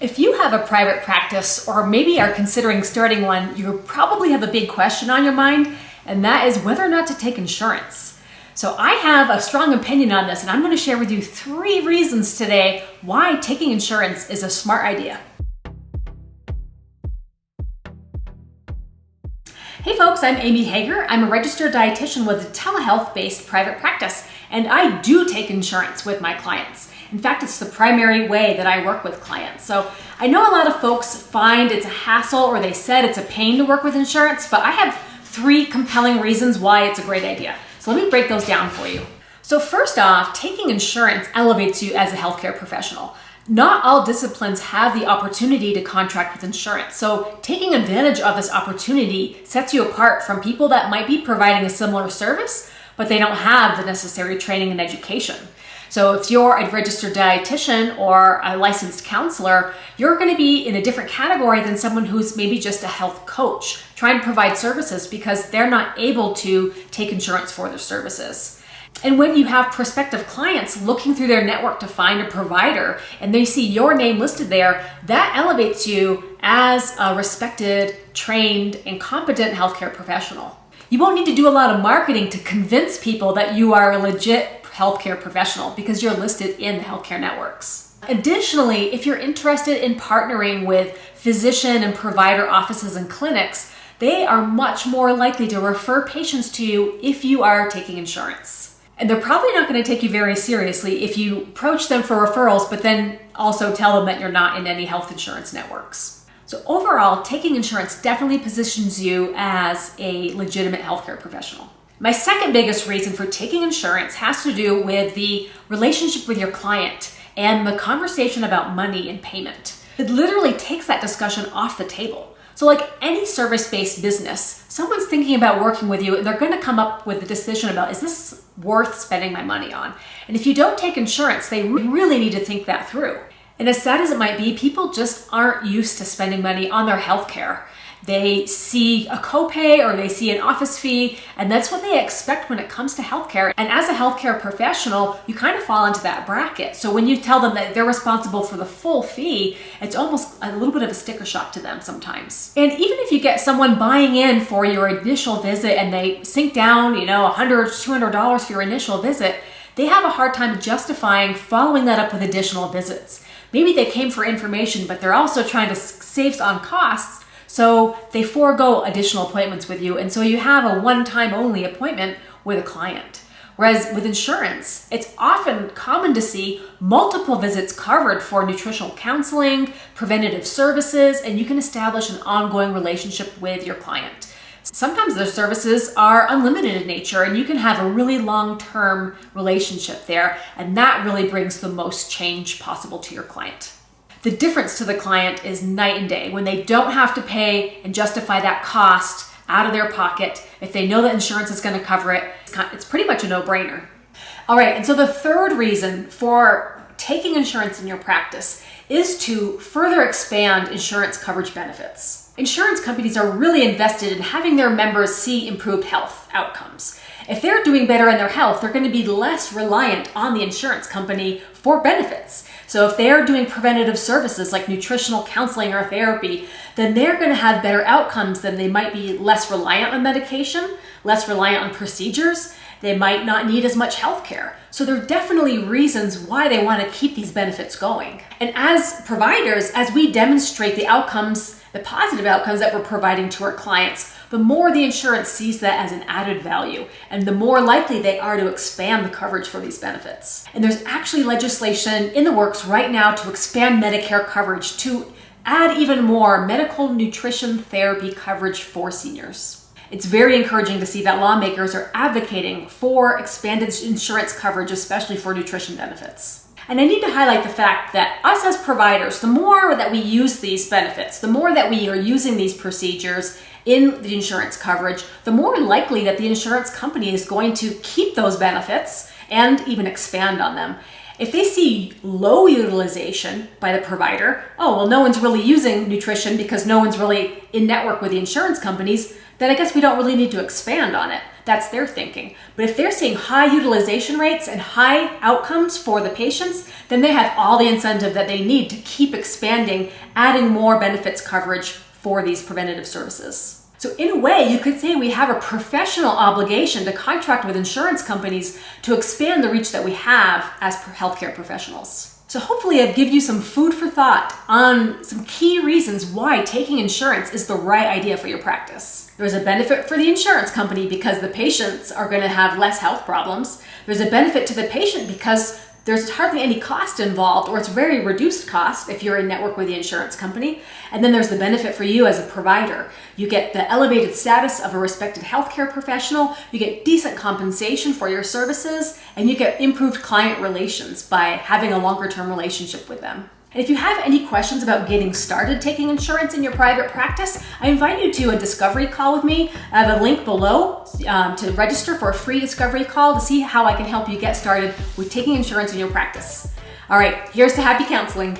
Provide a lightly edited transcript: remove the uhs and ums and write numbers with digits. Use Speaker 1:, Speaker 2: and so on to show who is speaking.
Speaker 1: If you have a private practice or maybe are considering starting one, you probably have a big question on your mind, and that is whether or not to take insurance. So I have a strong opinion on this, and I'm going to share with you 3 reasons today why taking insurance is a smart idea. Hey folks, I'm Amy Hager. I'm a registered dietitian with a telehealth-based private practice, and I do take insurance with my clients. In fact, it's the primary way that I work with clients. So I know a lot of folks find it's a hassle or they said it's a pain to work with insurance, but I have 3 compelling reasons why it's a great idea. So let me break those down for you. So first off, taking insurance elevates you as a healthcare professional. Not all disciplines have the opportunity to contract with insurance. So taking advantage of this opportunity sets you apart from people that might be providing a similar service, but they don't have the necessary training and education. So if you're a registered dietitian or a licensed counselor, you're going to be in a different category than someone who's maybe just a health coach trying to provide services because they're not able to take insurance for their services. And when you have prospective clients looking through their network to find a provider and they see your name listed there, that elevates you as a respected, trained, and competent healthcare professional. You won't need to do a lot of marketing to convince people that you are a legit healthcare professional because you're listed in the healthcare networks. Additionally, if you're interested in partnering with physician and provider offices and clinics, they are much more likely to refer patients to you if you are taking insurance. And they're probably not going to take you very seriously if you approach them for referrals, but then also tell them that you're not in any health insurance networks. So overall, taking insurance definitely positions you as a legitimate healthcare professional. My second biggest reason for taking insurance has to do with the relationship with your client and the conversation about money and payment. It literally takes that discussion off the table. So like any service-based business, someone's thinking about working with you and they're going to come up with a decision about, is this worth spending my money on? And if you don't take insurance, they really need to think that through. And as sad as it might be, people just aren't used to spending money on their healthcare. They see a copay or they see an office fee, and that's what they expect when it comes to healthcare. And as a healthcare professional, you kind of fall into that bracket. So when you tell them that they're responsible for the full fee, it's almost a little bit of a sticker shock to them sometimes. And even if you get someone buying in for your initial visit and they sink down, $100, $200 for your initial visit, they have a hard time justifying following that up with additional visits. Maybe they came for information, but they're also trying to save on costs. So they forego additional appointments with you. And so you have a one-time only appointment with a client. Whereas with insurance, it's often common to see multiple visits covered for nutritional counseling, preventative services, and you can establish an ongoing relationship with your client. Sometimes their services are unlimited in nature and you can have a really long-term relationship there. And that really brings the most change possible to your client. The difference to the client is night and day when they don't have to pay and justify that cost out of their pocket. If they know that insurance is going to cover it, it's pretty much a no-brainer. All right, and so the third reason for taking insurance in your practice is to further expand insurance coverage benefits. Insurance companies are really invested in having their members see improved health outcomes. If they're doing better in their health, they're going to be less reliant on the insurance company for benefits. So if they're doing preventative services like nutritional counseling or therapy, then they're going to have better outcomes than they might be less reliant on medication, less reliant on procedures. They might not need as much health care. So there are definitely reasons why they want to keep these benefits going. And as providers, as we demonstrate the outcomes, the positive outcomes that we're providing to our clients, the more the insurance sees that as an added value and the more likely they are to expand the coverage for these benefits. And there's actually legislation in the works right now to expand Medicare coverage to add even more medical nutrition therapy coverage for seniors. It's very encouraging to see that lawmakers are advocating for expanded insurance coverage, especially for nutrition benefits. And I need to highlight the fact that us as providers, the more that we use these benefits, the more that we are using these procedures in the insurance coverage, the more likely that the insurance company is going to keep those benefits and even expand on them. If they see low utilization by the provider, oh, well, no one's really using nutrition because no one's really in network with the insurance companies, then I guess we don't really need to expand on it. That's their thinking. But if they're seeing high utilization rates and high outcomes for the patients, then they have all the incentive that they need to keep expanding, adding more benefits coverage for these preventative services. So in a way, you could say we have a professional obligation to contract with insurance companies to expand the reach that we have as healthcare professionals. So hopefully I've given you some food for thought on some key reasons why taking insurance is the right idea for your practice. There's a benefit for the insurance company because the patients are going to have less health problems. There's a benefit to the patient because there's hardly any cost involved, or it's very reduced cost if you're in network with the insurance company. And then there's the benefit for you as a provider. You get the elevated status of a respected healthcare professional, you get decent compensation for your services, and you get improved client relations by having a longer term relationship with them. And if you have any questions about getting started taking insurance in your private practice, I invite you to a discovery call with me. I have a link below to register for a free discovery call to see how I can help you get started with taking insurance in your practice. All right, here's to happy counseling.